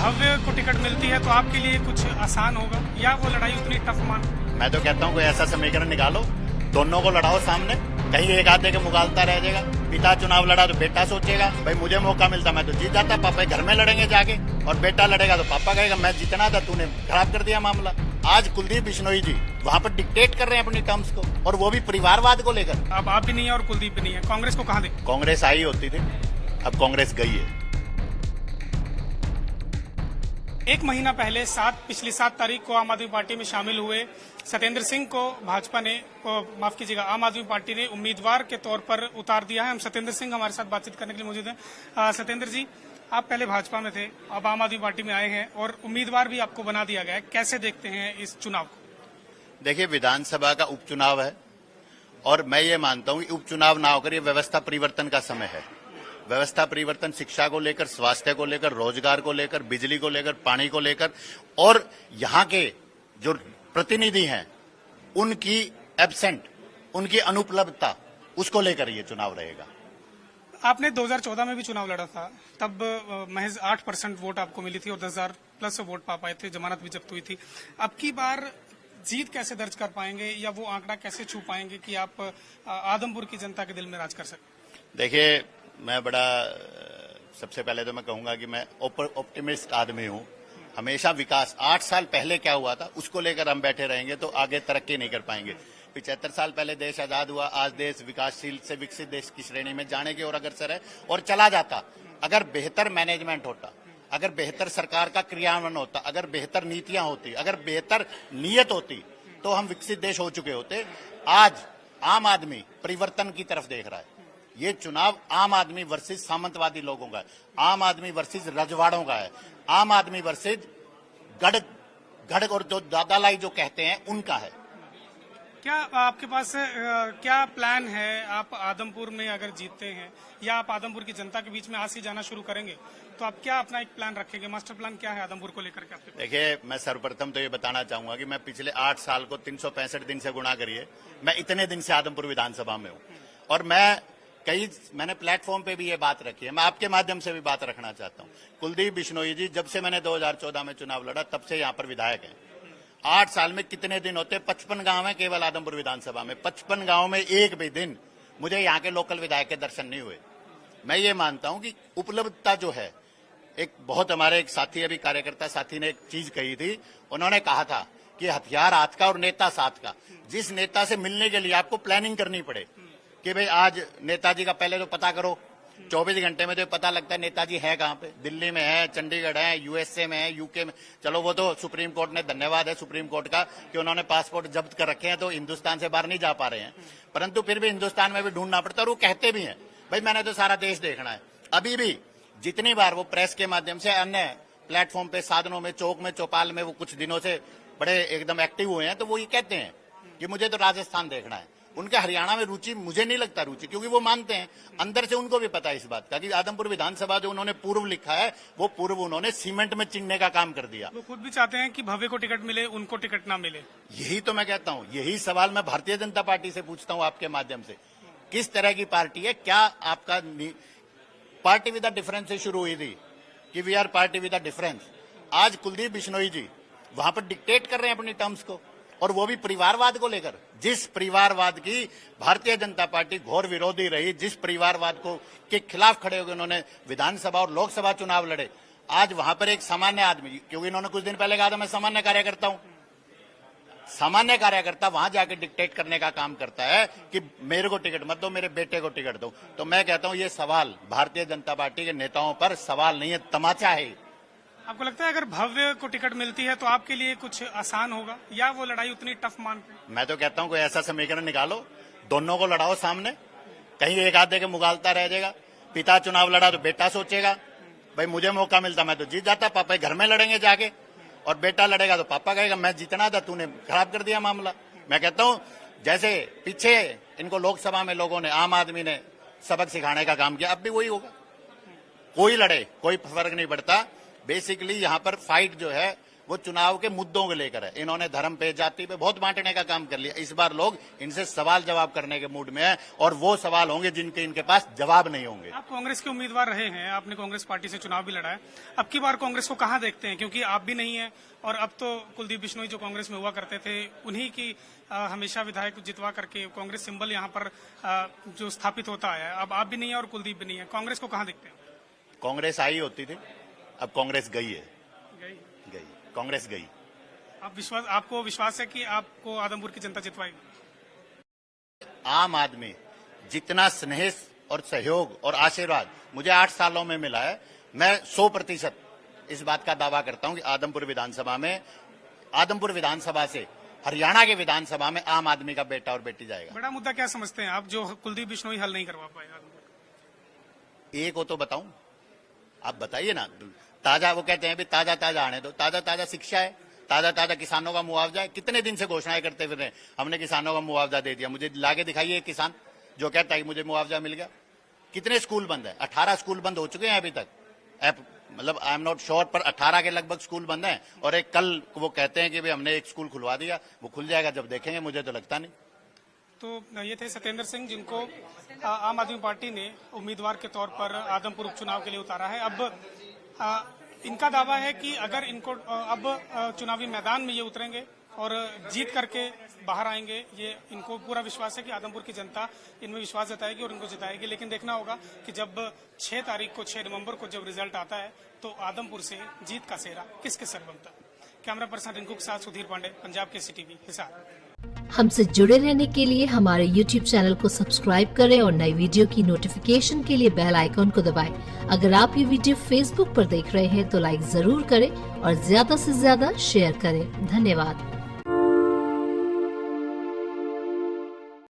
भव्य को टिकट मिलती है तो आपके लिए कुछ आसान होगा या वो लड़ाई उतनी टफ मान? मैं तो कहता हूँ कोई ऐसा समीकरण निकालो, दोनों को लड़ाओ सामने, कहीं एक आधे के मुगालता रह जाएगा। पिता चुनाव लड़ा तो बेटा सोचेगा भाई मुझे मौका मिलता मैं तो जीत जाता, पापा घर में लड़ेंगे जाके, और बेटा लड़ेगा तो पापा कहेगा मैं जीतना था, तूने खराब कर दिया मामला। आज कुलदीप बिश्नोई जी वहां पर डिक्टेट कर रहे हैं अपनी टर्म्स को, और वो भी परिवारवाद को लेकर। अब आप भी नहीं है और कुलदीप भी नहीं है, कांग्रेस को कहाँ दे? कांग्रेस आई होती थी, अब कांग्रेस गई है। एक महीना पहले पिछली 7 तारीख को आम आदमी पार्टी में शामिल हुए सत्येंद्र सिंह को भाजपा ने माफ कीजिएगा आम आदमी पार्टी ने उम्मीदवार के तौर पर उतार दिया है। हम सत्येंद्र सिंह हमारे साथ बातचीत करने के लिए मौजूद हैं। सत्येंद्र जी, आप पहले भाजपा में थे, अब आम आदमी पार्टी में आए हैं और उम्मीदवार भी आपको बना दिया गया है, कैसे देखते हैं इस चुनाव को? देखिए, विधानसभा का उपचुनाव है और मैं ये मानता हूं कि उपचुनाव ना होकर ये व्यवस्था परिवर्तन का समय है। व्यवस्था परिवर्तन शिक्षा को लेकर, स्वास्थ्य को लेकर, रोजगार को लेकर, बिजली को लेकर, पानी को लेकर, और यहाँ के जो प्रतिनिधि हैं उनकी एब्सेंट, उनकी अनुपलब्धता, उसको लेकर ये चुनाव रहेगा। आपने 2014 में भी चुनाव लड़ा था, तब महज 8% वोट आपको मिली थी और 10,000 प्लस वोट पा पाए थे, जमानत भी जब्त हुई थी। अब की बार जीत कैसे दर्ज कर पाएंगे या वो आंकड़ा कैसे छू पाएंगे कि आप आदमपुर की जनता के दिल में राज कर सकें? देखिए, मैं सबसे पहले तो मैं कहूंगा कि मैं ऑप्टिमिस्ट आदमी हूं। हमेशा विकास 8 साल पहले क्या हुआ था उसको लेकर हम बैठे रहेंगे तो आगे तरक्की नहीं कर पाएंगे। 75 साल पहले देश आजाद हुआ, आज देश विकासशील से विकसित देश की श्रेणी में जाने की ओर अग्रसर है और चला जाता। अगर बेहतर मैनेजमेंट होता, अगर बेहतर सरकार का क्रियान्वयन होता, अगर बेहतर नीतियां होती, अगर बेहतर नीयत होती तो हम विकसित देश हो चुके होते। आज आम आदमी परिवर्तन की तरफ देख रहा है। ये चुनाव आम आदमी वर्सेस सामंतवादी लोगों का है, आम आदमी वर्सेस रजवाड़ों का है, आम आदमी वर्सेस गढ़ और जो दादालाई जो कहते हैं उनका है। क्या आपके पास क्या प्लान है? आप आदमपुर में अगर जीतते हैं या आप आदमपुर की जनता के बीच में आज ही जाना शुरू करेंगे तो आप क्या अपना एक प्लान रखेंगे? मास्टर प्लान क्या है आदमपुर को लेकर के आपके पास? देखिए, मैं सर्वप्रथम तो ये बताना चाहूंगा कि मैं पिछले 8 साल को 365 दिन से गुणा करिए, मैं इतने दिन से आदमपुर विधानसभा में हूं और मैंने प्लेटफॉर्म पे भी ये बात रखी है, मैं आपके माध्यम से भी बात रखना चाहता हूं। कुलदीप बिश्नोई जी जब से मैंने 2014 में चुनाव लड़ा तब से यहां पर विधायक हैं। 8 साल में कितने दिन होते? 55 गांव है केवल आदमपुर विधानसभा में। 55 गांव में एक भी दिन मुझे यहाँ के लोकल विधायक के दर्शन नहीं हुए। मैं ये मानता हूं कि उपलब्धता जो है, हमारे एक साथी, अभी कार्यकर्ता साथी ने एक चीज कही थी, उन्होंने कहा था कि हथियार हाथ का और नेता साथ का। जिस नेता से मिलने के लिए आपको प्लानिंग करनी पड़े कि भाई आज नेताजी का पहले तो पता करो, 24 घंटे में तो पता लगता है नेताजी है कहाँ पे, दिल्ली में है, चंडीगढ़ है, यूएसए में है, यूके में। चलो वो तो सुप्रीम कोर्ट ने, धन्यवाद है सुप्रीम कोर्ट का कि उन्होंने पासपोर्ट जब्त कर रखे हैं तो हिंदुस्तान से बाहर नहीं जा पा रहे हैं, परंतु फिर भी हिंदुस्तान में भी ढूंढना पड़ता है और वो कहते भी हैं भाई मैंने तो सारा देश देखना है। अभी भी जितनी बार वो प्रेस के माध्यम से, अन्य प्लेटफॉर्म पे, साधनों में, चौक में, चौपाल में वो कुछ दिनों से बड़े एकदम एक्टिव हुए हैं, तो वो ये कहते हैं कि मुझे तो राजस्थान देखना है। उनके हरियाणा में रुचि, मुझे नहीं लगता रुचि, क्योंकि वो मानते हैं, अंदर से उनको भी पता है इस बात का कि आदमपुर विधानसभा जो उन्होंने पूर्व लिखा है वो पूर्व उन्होंने सीमेंट में चिन्हने का काम कर दिया। वो खुद भी चाहते हैं कि भव्य को टिकट मिले, उनको टिकट ना मिले। यही तो मैं कहता हूं, यही सवाल मैं भारतीय जनता पार्टी से पूछता हूं आपके माध्यम से, किस तरह की पार्टी है? क्या आपका पार्टी विद द डिफरेंस से शुरू हुई थी कि we are party with the difference. आज कुलदीप बिश्नोई जी वहां पर डिक्टेट कर रहे हैं अपनी टर्म्स को, और वो भी परिवारवाद को लेकर। जिस परिवारवाद की भारतीय जनता पार्टी घोर विरोधी रही, जिस परिवारवाद को के खिलाफ खड़े होकर उन्होंने विधानसभा और लोकसभा चुनाव लड़े, आज वहां पर एक सामान्य आदमी, क्योंकि इन्होंने कुछ दिन पहले कहा था मैं सामान्य कार्यकर्ता हूं, सामान्य कार्यकर्ता वहां जाकर डिक्टेट करने का काम करता है कि मेरे को टिकट मत दो, मेरे बेटे को टिकट दो। तो मैं कहता हूं ये सवाल भारतीय जनता पार्टी के नेताओं पर सवाल नहीं है, तमाचा है। आपको लगता है अगर भव्य को टिकट मिलती है तो आपके लिए कुछ आसान होगा या वो लड़ाई उतनी टफ मान? मैं तो कहता हूं कोई ऐसा समीकरण निकालो, दोनों को लड़ाओ सामने, कहीं एक आधे के मुगालता रह जाएगा। पिता चुनाव लड़ा तो बेटा सोचेगा भाई मुझे मौका मिलता मैं तो जीत जाता, पापा घर में लड़ेंगे जाके, और बेटा लड़ेगा तो पापा कहेगा मैं जीतना था, तूने खराब कर दिया मामला। मैं कहता हूं जैसे पीछे इनको लोकसभा में लोगों ने, आम आदमी ने सबक सिखाने का काम किया, अब भी वही होगा। कोई लड़े, कोई फर्क नहीं पड़ता। बेसिकली यहाँ पर फाइट जो है वो चुनाव के मुद्दों को लेकर है। इन्होंने धर्म पे, जाति पे बहुत बांटने का काम कर लिया। इस बार लोग इनसे सवाल जवाब करने के मूड में है और वो सवाल होंगे जिनके इनके पास जवाब नहीं होंगे। आप कांग्रेस के उम्मीदवार रहे हैं, आपने कांग्रेस पार्टी से चुनाव भी लड़ा है। अब की बार कांग्रेस को कहां देखते हैं, क्योंकि आप भी नहीं है और अब तो कुलदीप बिश्नोई जो कांग्रेस में हुआ करते थे उन्हीं की हमेशा विधायक जितवा करके कांग्रेस सिंबल यहाँ पर जो स्थापित होता है, अब आप भी नहीं है और कुलदीप भी नहीं है, कांग्रेस को कहां देखते हैं? कांग्रेस आई होती थी, अब कांग्रेस गई है। गई, कांग्रेस गई। आपको विश्वास है कि आपको आदमपुर की जनता जितवाएगी? आम आदमी जितना स्नेह और सहयोग और आशीर्वाद मुझे 8 सालों में मिला है, मैं 100% इस बात का दावा करता हूं कि आदमपुर विधानसभा से हरियाणा के विधानसभा में आम आदमी का बेटा और बेटी जाएगा। बड़ा मुद्दा क्या समझते हैं आप जो कुलदीप बिश्नोई हल नहीं करवा पाए? एक हो तो बताऊं, आप बताइए ना। ताजा, वो कहते हैं भी ताजा ताजा आने दो। ताजा ताजा शिक्षा है, ताजा ताजा किसानों का मुआवजा है। कितने दिन से घोषणाएं करते फिर रहे, हमने किसानों का मुआवजा दे दिया। मुझे लाके दिखाइए एक किसान जो कहता है कि मुझे मुआवजा मिल गया। कितने स्कूल बंद है? 18 स्कूल बंद हो चुके हैं अभी तक। मतलब आई एम नॉट श्योर, पर 18 के लगभग स्कूल बंद हैं। और एक कल वो कहते हैं कि भाई हमने एक स्कूल खुलवा दिया, वो खुल जाएगा जब देखेंगे, मुझे तो लगता नहीं। तो ये थे सत्येंद्र सिंह, जिनको आम आदमी पार्टी ने उम्मीदवार के तौर पर आदमपुर उपचुनाव के लिए उतारा है। अब इनका दावा है कि अगर इनको अब चुनावी मैदान में ये उतरेंगे और जीत करके बाहर आएंगे, ये इनको पूरा विश्वास है कि आदमपुर की जनता इनमें विश्वास जताएगी और इनको जिताएगी। लेकिन देखना होगा कि जब 6 तारीख को, 6 नवंबर को जब रिजल्ट आता है तो आदमपुर से जीत का सेहरा किसके सर बनता है। कैमरा पर्सन रिंकू के साथ सुधीर पांडे, पंजाब के CTV, हिसार। हमसे जुड़े रहने के लिए हमारे YouTube चैनल को सब्सक्राइब करें और नई वीडियो की नोटिफिकेशन के लिए बेल आइकॉन को दबाएं। अगर आप ये वीडियो Facebook पर देख रहे हैं तो लाइक जरूर करें और ज्यादा से ज्यादा शेयर करें। धन्यवाद।